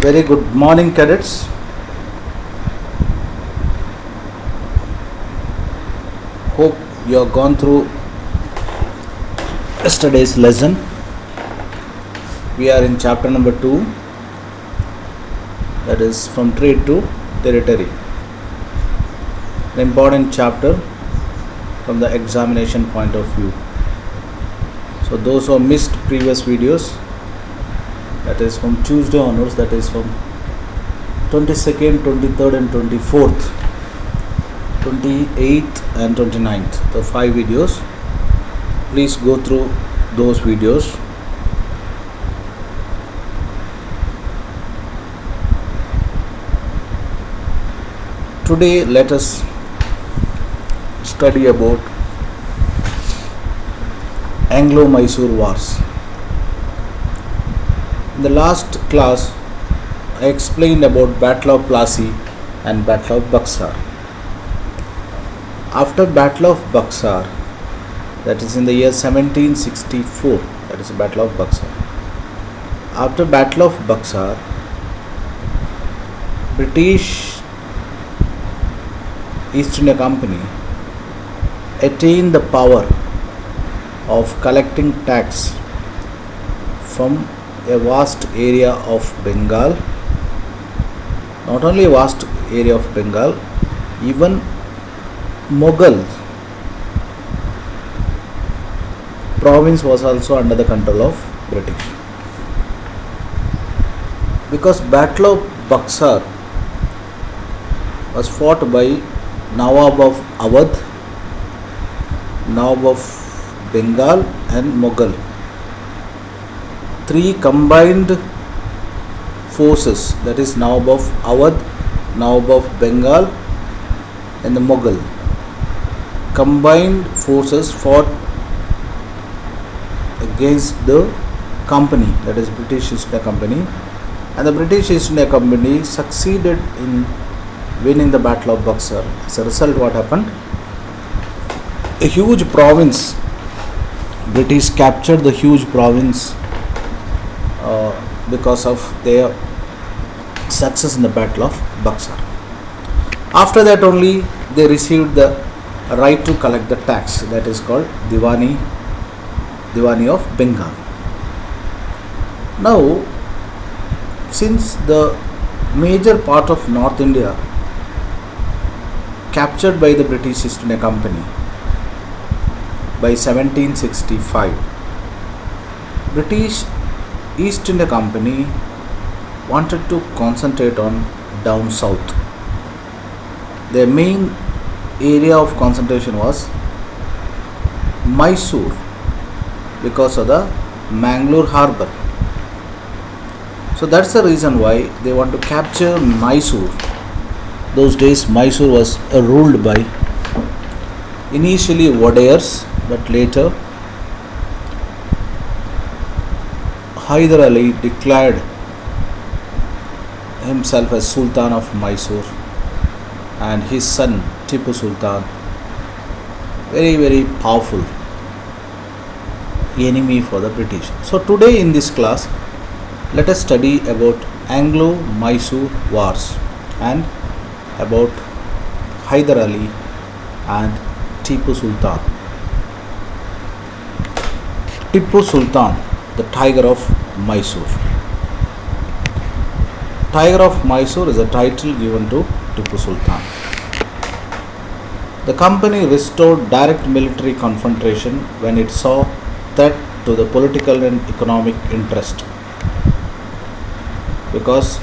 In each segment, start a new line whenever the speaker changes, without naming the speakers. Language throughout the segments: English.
Very good morning, cadets. Hope you have gone through yesterday's lesson. We are in chapter number 2, that is from trade to territory. An important chapter from the examination point of view. So those who have missed previous videos, that is from Tuesday onwards, that is from 22nd, 23rd and 24th, 28th and 29th, the 5 videos. Please go through those videos. Today let us study about Anglo-Mysore Wars. In the last class, I explained about Battle of Plassey and Battle of Buxar. After Battle of Buxar, that is in the year 1764, that is the Battle of Buxar. After Battle of Buxar, British East India Company attained the power of collecting tax from a vast area of Bengal. Not only a vast area of Bengal, even Mughal province was also under the control of British. Because Battle of Buxar was fought by Nawab of Awadh, Nawab of Bengal and Mughal. 3 combined forces, that is Nawab of Awadh, Nawab of Bengal and the Mughal, combined forces fought against the company, that is British East India Company, and the British East India Company succeeded in winning the Battle of Buxar. As a result, what happened? A huge province, British captured the huge province because of their success in the Battle of Buxar. After that only they received the right to collect the tax, that is called Diwani of Bengal. Now, since the major part of North India captured by the British East India Company by 1765, British East India Company wanted to concentrate on down south. Their main area of concentration was Mysore because of the Mangalore harbour. So that's the reason why they want to capture Mysore. Those days Mysore was ruled by initially Wadayars, but later Hyder Ali declared himself as Sultan of Mysore, and his son Tipu Sultan, very powerful enemy for the British. So today in this class, let us study about Anglo-Mysore Wars and about Hyder Ali and Tipu Sultan. Tipu Sultan, the Tiger of Mysore. Tiger of Mysore is a title given to Tipu Sultan. The company restored direct military confrontation when it saw threat to the political and economic interest. Because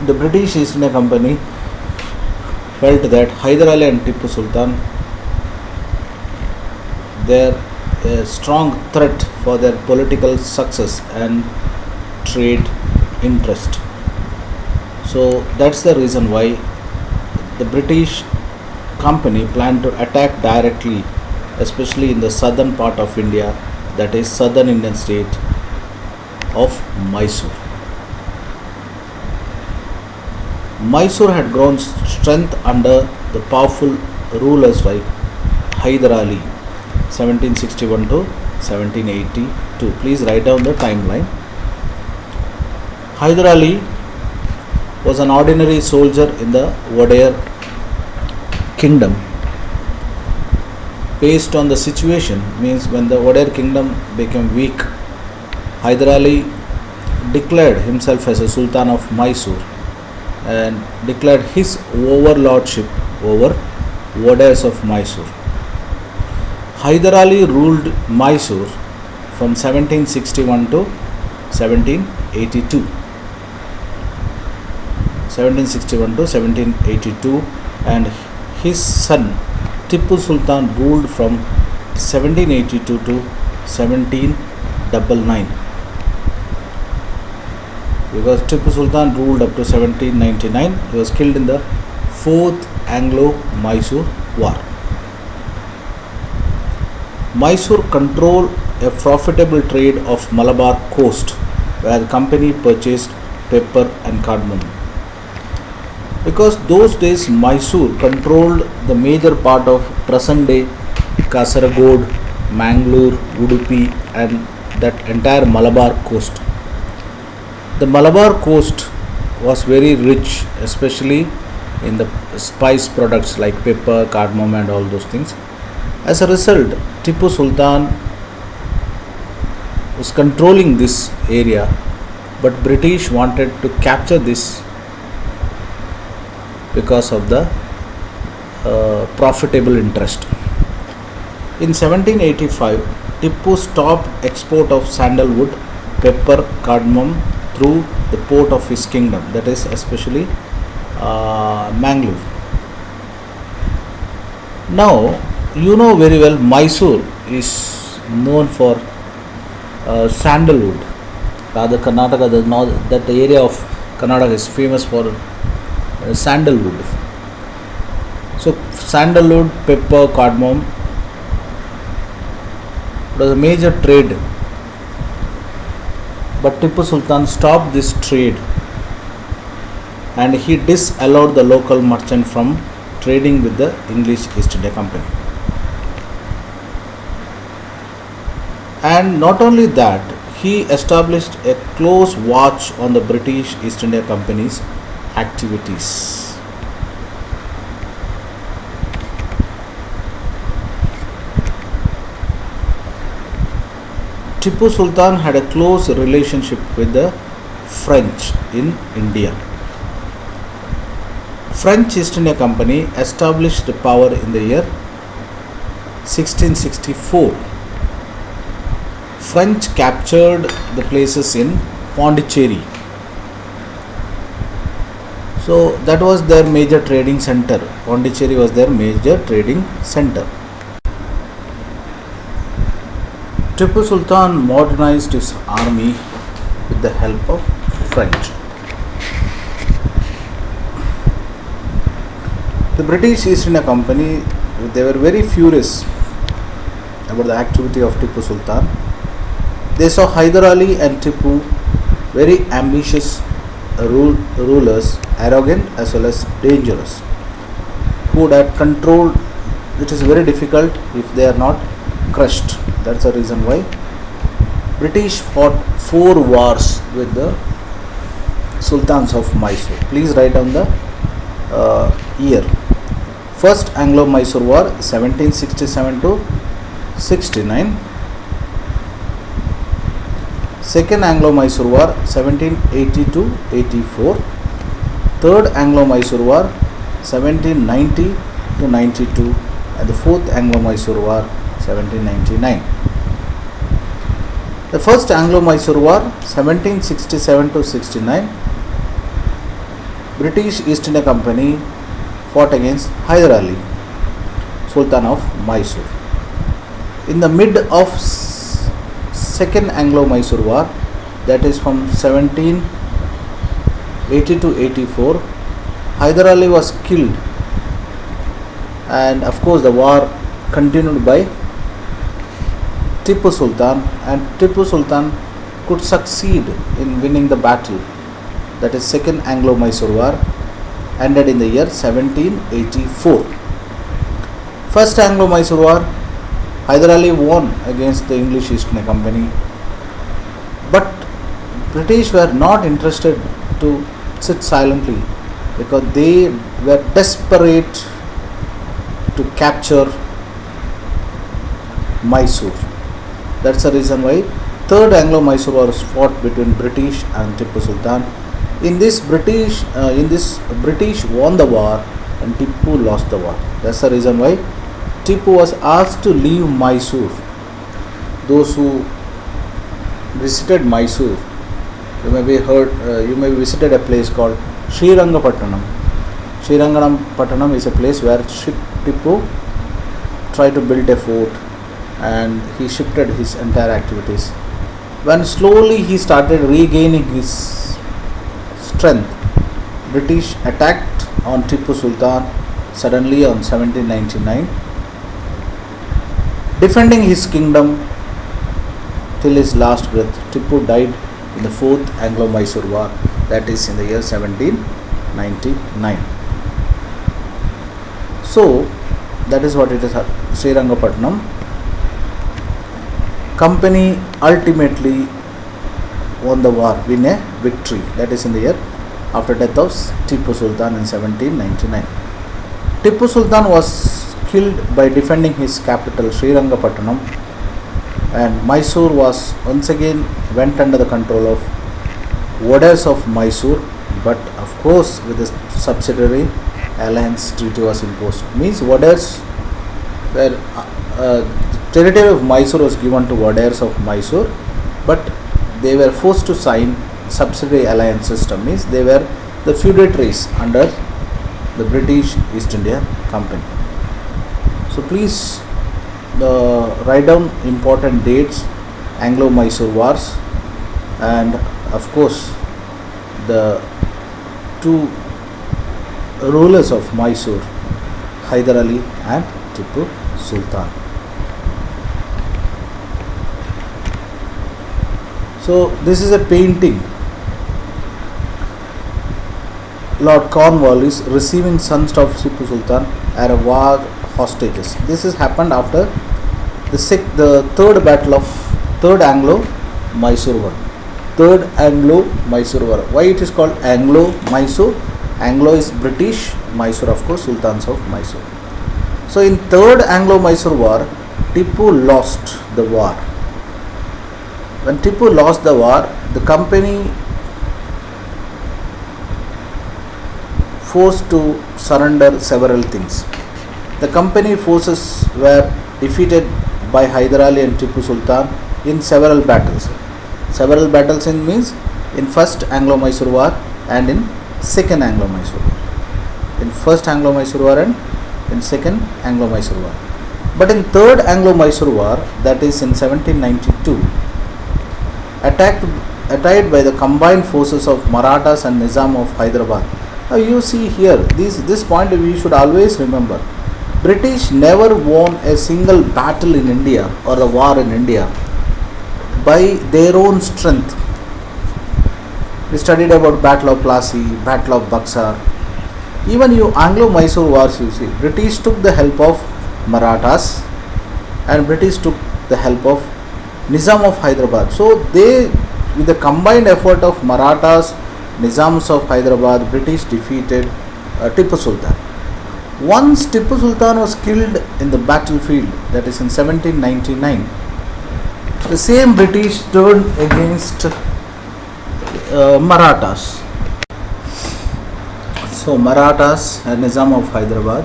the British East India Company felt that Hyder Ali and Tipu Sultan, they are a strong threat for their political success and trade interest. So that's the reason why the British Company planned to attack directly, especially in the southern part of India, that is southern Indian state of Mysore. Mysore had grown strength under the powerful rulers like Hyder Ali, 1761 to 1782. Please write down the timeline. Hyder Ali was an ordinary soldier in the Wadayar kingdom. Based on the situation, means when the Wadayar kingdom became weak, Hyder Ali declared himself as a Sultan of Mysore and declared his overlordship over Wadayars of Mysore. Hyder Ali ruled Mysore from 1761 to 1782. 1761 to 1782, and his son Tipu Sultan ruled from 1782 to 1799. Because Tipu Sultan ruled up to 1799, he was killed in the 4th Anglo-Mysore War. Mysore controlled a profitable trade of Malabar coast, where the company purchased pepper and cardamom. Because those days Mysore controlled the major part of present-day Kasaragod, Mangalore, Udupi and that entire Malabar coast. The Malabar coast was very rich, especially in the spice products like pepper, cardamom and all those things. As a result, Tipu Sultan was controlling this area, but British wanted to capture this because of the profitable interest. In 1785, Tipu stopped export of sandalwood, pepper, cardamom through the port of his kingdom, that is especially Mangalore. Now, you know very well Mysore is known for sandalwood. Rather, Karnataka, that area of Karnataka is famous for sandalwood. So, sandalwood, pepper, cardamom was a major trade, but Tipu Sultan stopped this trade and he disallowed the local merchant from trading with the English East India Company. And not only that, he established a close watch on the British East India Company's activities. Tipu Sultan had a close relationship with the French in India. French East India Company established power in the year 1664. French captured the places in Pondicherry. So that was their major trading center. Pondicherry was their major trading center. Tipu Sultan modernized his army with the help of French. The British East India Company, they were very furious about the activity of Tipu Sultan. They saw Hyder Ali and Tipu very ambitious rulers, arrogant as well as dangerous, who would have controlled. It is very difficult if they are not crushed. That's the reason why British fought 4 wars with the Sultans of Mysore. Please write down the year. First Anglo-Mysore War 1767 to 69. Second Anglo-Mysore War 1780 to 84. Third Anglo-Mysore War 1790 to 92, and the fourth Anglo-Mysore War 1799. The first Anglo-Mysore War 1767 to 69, British East India Company fought against Hyder Ali, Sultan of Mysore. In the mid of Second Anglo-Mysore War, that is from 1780 to 84, Hyder Ali was killed, and of course the war continued by Tipu Sultan, and Tipu Sultan could succeed in winning the battle. That is Second Anglo-Mysore War ended in the year 1784. First Anglo-Mysore War, Hyder Ali won against the English East India Company, but British were not interested to sit silently because they were desperate to capture Mysore. That's the reason why Third Anglo-Mysore War was fought between British and Tipu Sultan. In this British won the war and Tipu lost the war. That's the reason why Tipu was asked to leave Mysore. Those who visited Mysore, you may visited a place called Srirangapattanam. Srirangapattanam is a place where Tipu tried to build a fort and he shifted his entire activities. When slowly he started regaining his strength, British attacked on Tipu Sultan suddenly on 1799, defending his kingdom till his last breath. Tipu died in the Fourth Anglo-Mysore War, that is in the year 1799. So that is what it is. Srirangapatnam company ultimately won the war, win a victory, that is in the year after death of Tipu Sultan in 1799. Tipu Sultan was killed by defending his capital Srirangapatnam, and Mysore was once again went under the control of Wadairs of Mysore, but of course with a subsidiary alliance treaty was imposed. Means Wadairs were territory of Mysore was given to Wadairs of Mysore, but they were forced to sign subsidiary alliance system. Means they were the feudatories under the British East India Company. So please write down important dates, Anglo-Mysore Wars, and of course the two rulers of Mysore, Hyder Ali and Tipu Sultan. So this is a painting. Lord Cornwallis receiving sons of Tipu Sultan as war hostages. This has happened after the third Anglo-Mysore War. Third Anglo-Mysore War. Why it is called Anglo-Mysore? Anglo is British, Mysore of course Sultans of Mysore. So in third Anglo-Mysore War, Tipu lost the war. When Tipu lost the war, the company forced to surrender several things. The company forces were defeated by Hyder Ali and Tipu Sultan in several battles. Several battles means in first Anglo-Mysore War and in second Anglo-Mysore War. In first Anglo-Mysore War and in second Anglo-Mysore War. But in third Anglo-Mysore War, that is in 1792, attacked by the combined forces of Marathas and Nizam of Hyderabad. Now you see here, this point we should always remember. British never won a single battle in India or the war in India by their own strength. We studied about Battle of Plassey, Battle of Buxar. Even you Anglo-Mysore Wars, you see, British took the help of Marathas and British took the help of Nizam of Hyderabad. So they, with the combined effort of Marathas, Nizams of Hyderabad, British defeated Tipu Sultan. Once Tipu Sultan was killed in the battlefield, that is in 1799, the same British turned against Marathas. So Marathas and Nizam of Hyderabad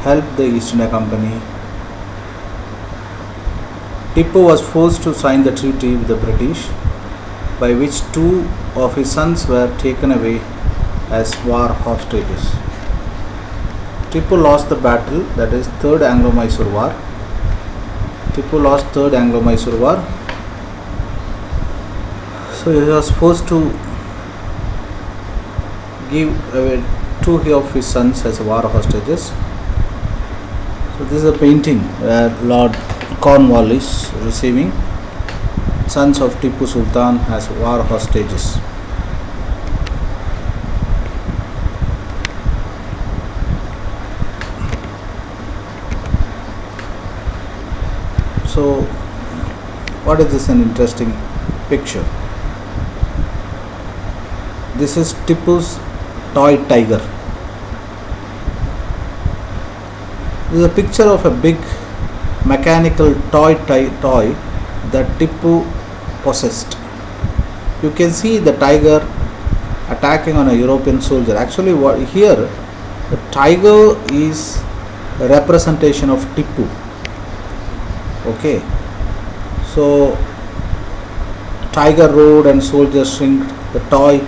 helped the East India Company. Tipu was forced to sign the treaty with the British, by which two of his sons were taken away as war hostages. Tipu lost the battle, that is Third Anglo-Mysore War. Tipu lost Third Anglo-Mysore War. So he was forced to give away two of his sons as war hostages. So this is a painting where Lord Cornwallis receiving sons of Tipu Sultan as war hostages. So what is this an interesting picture? This is Tipu's toy tiger. This is a picture of a big mechanical toy that Tipu possessed. You can see the tiger attacking on a European soldier. Actually, what here the tiger is a representation of Tipu. Okay, so tiger rode and soldiers shrink. The toy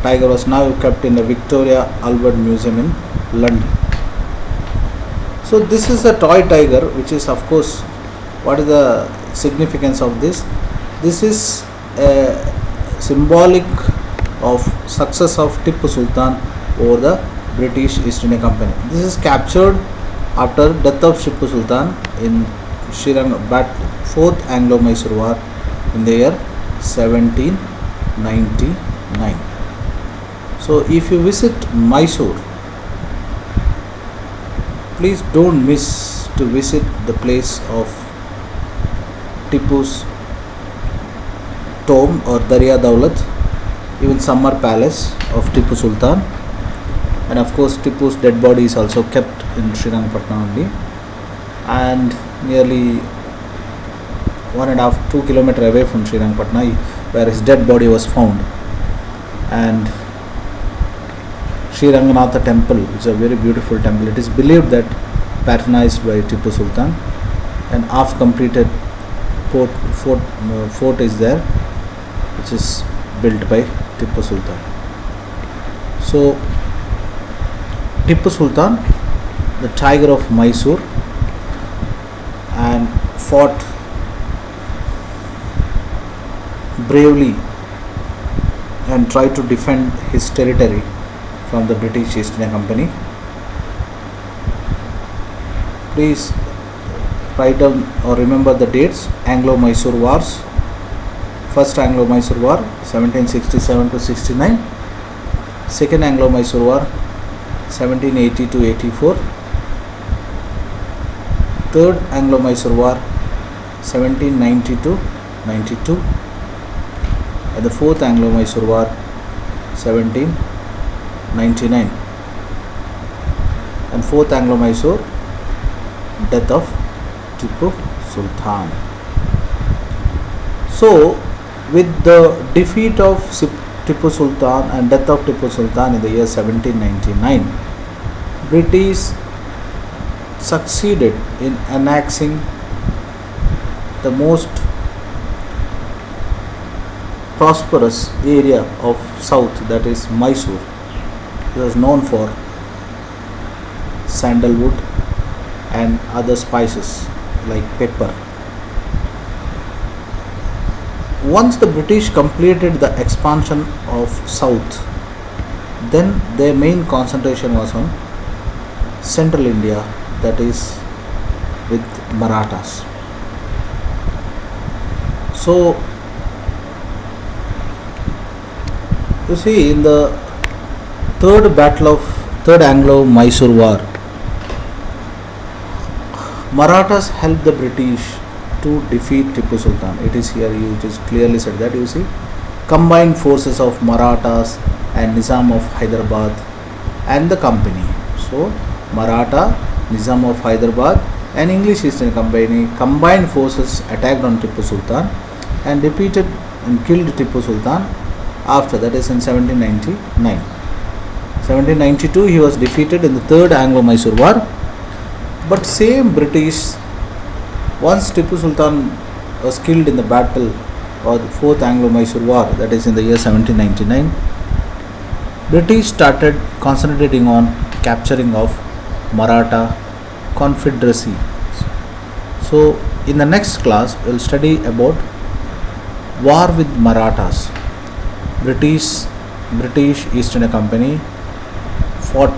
tiger was now kept in the Victoria Albert Museum in London. So this is a toy tiger, which is, of course, what is the significance of this? This is a symbolic of success of Tipu Sultan over the British East India Company. This is captured after death of Tipu Sultan in Srirangapatna, 4th Anglo-Mysore War in the year 1799. So if you visit Mysore, please don't miss to visit the place of Tipu's tomb or Darya Daulat, even Summer Palace of Tipu Sultan, and of course Tipu's dead body is also kept in Srirangapatna only, and nearly 1.5-2 kilometers away from Srirangapatna, where his dead body was found. And Sri Ranganatha temple, which is a very beautiful temple, it is believed that patronized by Tipu Sultan, and half completed fort is there, which is built by Tipu Sultan. So Tipu Sultan, the tiger of Mysore, and fought bravely and tried to defend his territory from the British East India Company. Please write down or remember the dates. Anglo-Mysore Wars. First Anglo-Mysore War 1767 to 69. Second Anglo-Mysore War 1780 to 84. Third Anglo-Mysore War 1790 to 92. And the fourth Anglo-Mysore War 1799. And fourth Anglo-Mysore, death of Tipu Sultan. So with the defeat of Tipu Sultan and death of Tipu Sultan in the year 1799, British succeeded in annexing the most prosperous area of south, that is Mysore. It was known for sandalwood and other spices like pepper. Once the British completed the expansion of south, then their main concentration was on central India, that is with Marathas. So you see, in the third Anglo-Mysore War, Marathas helped the British to defeat Tipu Sultan. It is here, it is clearly said that, you see, combined forces of Marathas and Nizam of Hyderabad and the company. So Maratha, Nizam of Hyderabad and English East India Company combined forces attacked on Tipu Sultan and defeated and killed Tipu Sultan. After that is in 1799. 1792 he was defeated in the third Anglo-Mysore War. But same British, once Tipu Sultan was killed in the battle or the fourth Anglo-Mysore War, that is in the year 1799, British started concentrating on capturing of Maratha Confederacy. So in the next class we will study about war with Marathas. British East India Company fought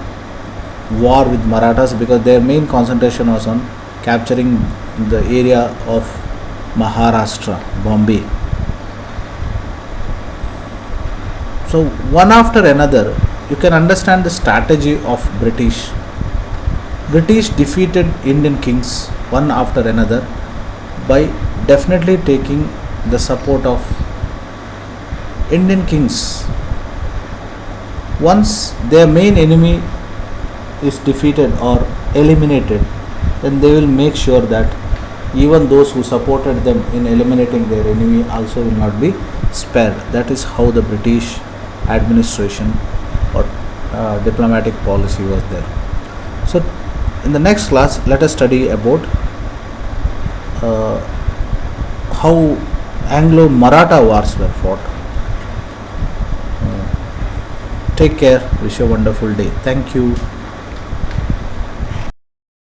war with Marathas because their main concentration was on capturing the area of Maharashtra, Bombay. So one after another, you can understand the strategy of British. British defeated Indian kings one after another by definitely taking the support of Indian kings Once their main enemy is defeated or eliminated, then they will make sure that even those who supported them in eliminating their enemy also will not be spared. That is how the British administration or diplomatic policy was there. So, in the next class, let us study about uh, how Anglo-Maratha wars were fought. Take care. Wish you a wonderful day. Thank you.